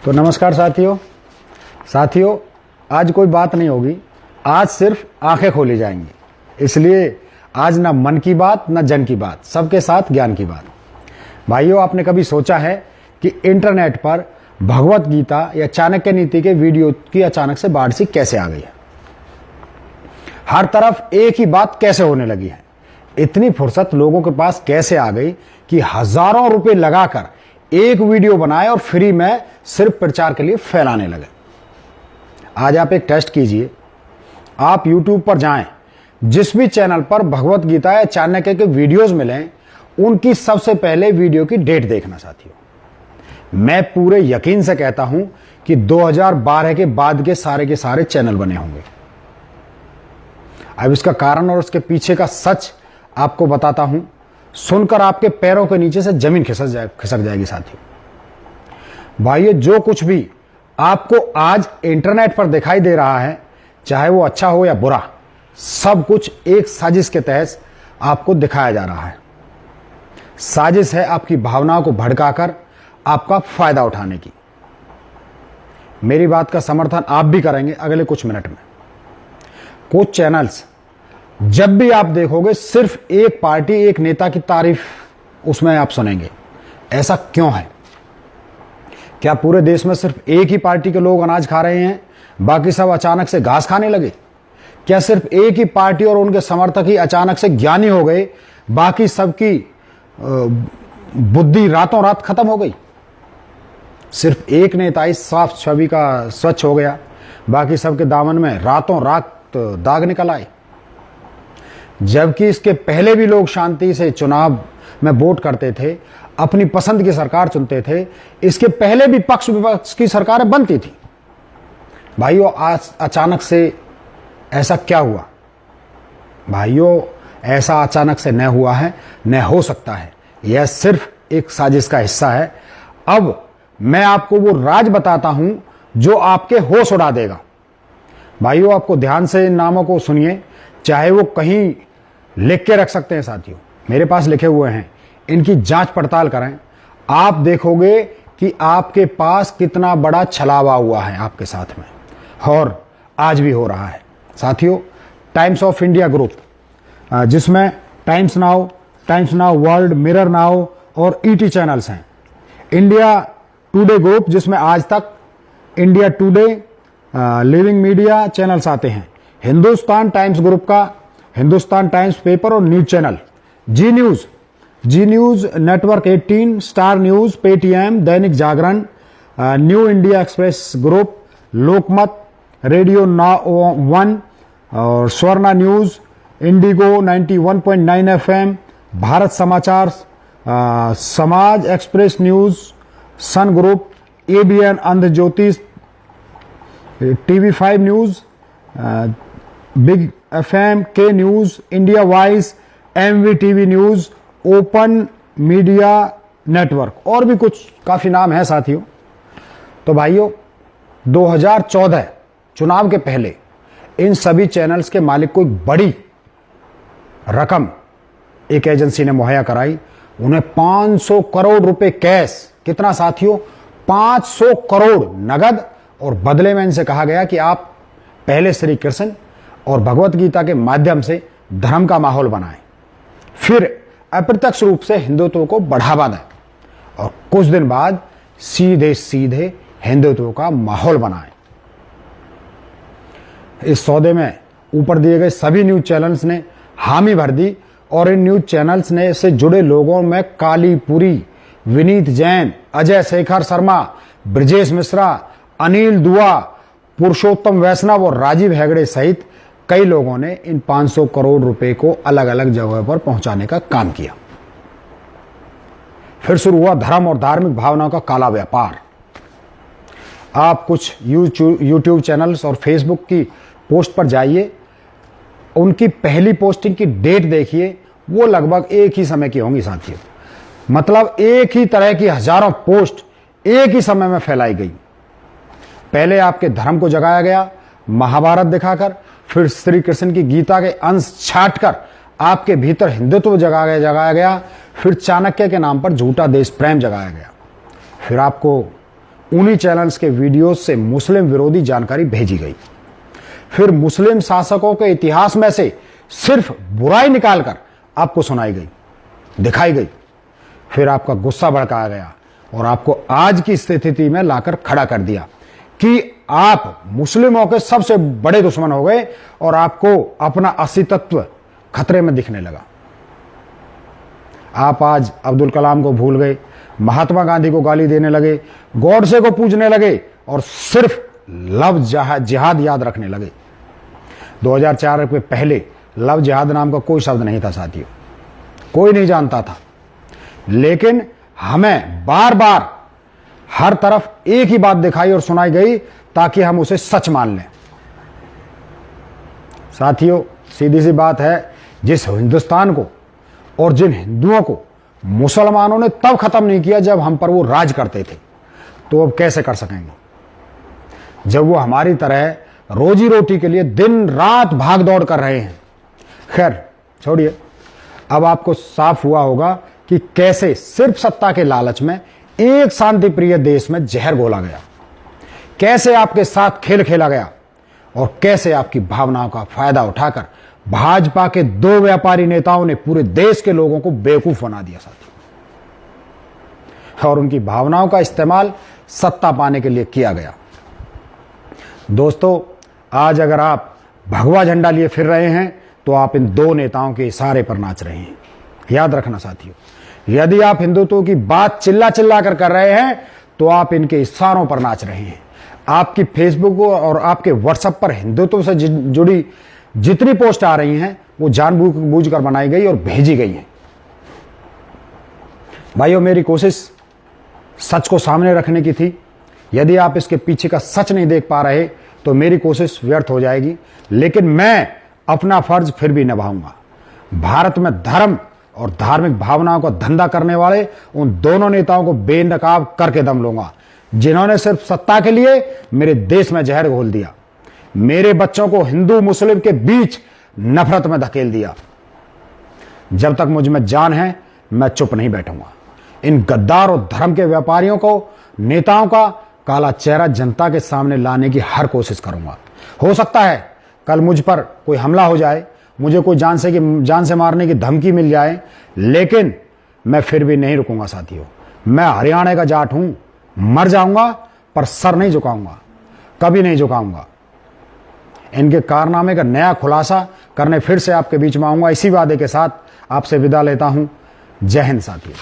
तो नमस्कार साथियों, आज कोई बात नहीं होगी, आज सिर्फ आंखें खोली जाएंगी। इसलिए आज ना मन की बात ना जन की बात, सबके साथ ज्ञान की बात। भाइयों, आपने कभी सोचा है कि इंटरनेट पर भगवत गीता या चाणक्य नीति के वीडियो की अचानक से बाढ़ सी कैसे आ गई है? हर तरफ एक ही बात कैसे होने लगी है? इतनी फुर्सत लोगों के पास कैसे आ गई कि हजारों रुपए लगाकर एक वीडियो बनाए और फ्री में सिर्फ प्रचार के लिए फैलाने लगे। आज आप एक टेस्ट कीजिए, आप YouTube पर जाएं, जिस भी चैनल पर भगवत गीता या चाणक्य के वीडियोस मिलें, उनकी सबसे पहले वीडियो की डेट देखना साथियों। मैं पूरे यकीन से कहता हूं कि 2012 के बाद के सारे चैनल बने होंगे। अब इसका कारण और उसके पीछे का सच आपको बताता हूं, सुनकर आपके पैरों के नीचे से जमीन खिसक जाएगी साथियों। भाइयों, जो कुछ भी आपको आज इंटरनेट पर दिखाई दे रहा है, चाहे वो अच्छा हो या बुरा, सब कुछ एक साजिश के तहत आपको दिखाया जा रहा है। साजिश है आपकी भावनाओं को भड़काकर आपका फायदा उठाने की। मेरी बात का समर्थन आप भी करेंगे अगले कुछ मिनट में। कुछ चैनल्स जब भी आप देखोगे सिर्फ एक पार्टी, एक नेता की तारीफ उसमें आप सुनेंगे। ऐसा क्यों है? क्या पूरे देश में सिर्फ एक ही पार्टी के लोग अनाज खा रहे हैं, बाकी सब अचानक से घास खाने लगे? क्या सिर्फ एक ही पार्टी और उनके समर्थक ही अचानक से ज्ञानी हो गए, बाकी सबकी बुद्धि रातों रात खत्म हो गई? सिर्फ एक नेता ही साफ छवि का स्वच्छ हो गया, बाकी सबके दामन में रातों रात दाग निकल आए? जबकि इसके पहले भी लोग शांति से चुनाव में वोट करते थे, अपनी पसंद की सरकार चुनते थे। इसके पहले भी पक्ष विपक्ष की सरकारें बनती थी। भाइयों, आज अचानक से ऐसा क्या हुआ? भाइयों, ऐसा अचानक से न हुआ है, न हो सकता है। यह सिर्फ एक साजिश का हिस्सा है। अब मैं आपको वो राज बताता हूं जो आपके होश उड़ा देगा। भाइयों, आपको ध्यान से इन नामों को सुनिए, चाहे वो कहीं लिख के रख सकते हैं साथियों, मेरे पास लिखे हुए हैं। इनकी जांच पड़ताल करें, आप देखोगे कि आपके पास कितना बड़ा छलावा हुआ है आपके साथ में, और आज भी हो रहा है साथियों। टाइम्स ऑफ इंडिया ग्रुप, जिसमें Times Now World, Mirror Now और ईटी चैनल्स हैं। इंडिया टुडे ग्रुप, जिसमें Aaj Tak, India Today, Living Media channels आते हैं। हिंदुस्तान टाइम्स ग्रुप का हिंदुस्तान टाइम्स पेपर और news channel. Zee News Network 18, Star News, Paytm, Dainik Jagran, New India Express group, Lokmat, Radio Now 1 और Swarna News, Indigo 91.9 FM, Bharat Samachar, Samaj Express News, सन group, ABN अंध ज्योति, TV5 news, big FM, के news, India voice, MVTV news, open media network, और भी कुछ काफी नाम है साथियों। तो भाइयों, 2014 चुनाव के पहले इन सभी चैनल्स के मालिक को एक बड़ी रकम एक एजेंसी ने मुहैया कराई। उन्हें 500 करोड़ रुपए कैश, कितना साथियों? 500 करोड़ नगद, और बदले में इनसे कहा गया कि आप पहले श्री कृष्ण और भगवत गीता के माध्यम से धर्म का माहौल बनाएं, फिर अप्रत्यक्ष रूप से हिंदुत्व को बढ़ावा दें, और कुछ दिन बाद सीधे हिंदुत्व का माहौल बनाएं। इस सौदे में ऊपर दिए गए सभी न्यूज चैनल्स ने हामी भर दी, और इन न्यूज चैनल्स ने से जुड़े लोगों में कालीपुरी, विनीत जैन, अजय शेखर शर्मा, ब्रजेश मिश्रा, अनिल दुआ, पुरुषोत्तम वैष्णव और राजीव हेगड़े सहित कई लोगों ने इन 500 करोड़ रुपए को अलग अलग जगह पर पहुंचाने का काम किया। फिर शुरू हुआ धर्म और धार्मिक भावनाओं का काला व्यापार। आप कुछ यूट्यूब चैनल्स और फेसबुक की पोस्ट पर जाइए, उनकी पहली पोस्टिंग की डेट देखिए, वो लगभग एक ही समय की होंगी साथियों। मतलब एक ही तरह की हजारों पोस्ट एक ही समय में फैलाई गई। पहले आपके धर्म को जगाया गया महाभारत दिखाकर, फिर श्री कृष्ण की गीता के अंश छांटकर आपके भीतर हिंदुत्व जगाया गया, फिर चाणक्य के नाम पर झूठा देश प्रेम जगाया गया, फिर आपको उन्हीं चैनल्स के वीडियोस से मुस्लिम विरोधी जानकारी भेजी गई। फिर मुस्लिम शासकों के इतिहास में से सिर्फ बुराई निकालकर आपको सुनाई गई, दिखाई गई। फिर आपका गुस्सा भड़काया गया और आपको आज की स्थिति में लाकर खड़ा कर दिया कि आप मुस्लिमों के सबसे बड़े दुश्मन हो गए और आपको अपना अस्तित्व खतरे में दिखने लगा। आप आज अब्दुल कलाम को भूल गए, महात्मा गांधी को गाली देने लगे, गॉडसे को पूजने लगे और सिर्फ लव जिहाद याद रखने लगे। 2004 के पहले लव जिहाद नाम का कोई शब्द नहीं था साथियों, कोई नहीं जानता था। लेकिन हमें बार बार हर तरफ एक ही बात दिखाई और सुनाई गई ताकि हम उसे सच मान लें। साथियों, सीधी सी बात है, जिस हिंदुस्तान को और जिन हिंदुओं को मुसलमानों ने तब खत्म नहीं किया जब हम पर वो राज करते थे, तो अब कैसे कर सकेंगे जब वो हमारी तरह रोजी रोटी के लिए दिन रात भाग दौड़ कर रहे हैं। खैर छोड़िए, अब आपको साफ हुआ होगा कि कैसे सिर्फ सत्ता के लालच में एक शांति प्रिय देश में जहर घोला गया, कैसे आपके साथ खेल खेला गया और कैसे आपकी भावनाओं का फायदा उठाकर भाजपा के 2 व्यापारी नेताओं ने पूरे देश के लोगों को बेवकूफ बना दिया साथी, और उनकी भावनाओं का इस्तेमाल सत्ता पाने के लिए किया गया। दोस्तों, आज अगर आप भगवा झंडा लिए फिर रहे हैं तो आप इन 2 नेताओं के इशारे पर नाच रहे हैं। याद रखना साथियों, यदि आप हिंदुत्व की बात चिल्ला चिल्ला कर रहे हैं तो आप इनके इशारों पर नाच रहे हैं। आपकी फेसबुक और आपके व्हाट्सएप पर हिंदुत्व से जुड़ी जितनी पोस्ट आ रही हैं वो जानबूझकर बनाई गई और भेजी गई हैं। भाइयों, मेरी कोशिश सच को सामने रखने की थी। यदि आप इसके पीछे का सच नहीं देख पा रहे तो मेरी कोशिश व्यर्थ हो जाएगी, लेकिन मैं अपना फर्ज फिर भी निभाऊंगा। भारत में धर्म और धार्मिक भावनाओं का धंधा करने वाले उन दोनों नेताओं को बेनकाब करके दम लूंगा जिन्होंने सिर्फ सत्ता के लिए मेरे देश में जहर घोल दिया, मेरे बच्चों को हिंदू मुस्लिम के बीच नफरत में धकेल दिया। जब तक मुझ में जान है मैं चुप नहीं बैठूंगा। इन गद्दार और धर्म के व्यापारियों को, नेताओं का काला चेहरा जनता के सामने लाने की हर कोशिश करूंगा। हो सकता है कल मुझ पर कोई हमला हो जाए, मुझे कोई जान से मारने की धमकी मिल जाए, लेकिन मैं फिर भी नहीं रुकूंगा साथियों। मैं हरियाणा का जाट हूं, मर जाऊंगा पर सर नहीं झुकाऊंगा, कभी नहीं झुकाऊंगा। इनके कारनामे का नया खुलासा करने फिर से आपके बीच में आऊंगा। इसी वादे के साथ आपसे विदा लेता हूं। जय हिंद साथियों।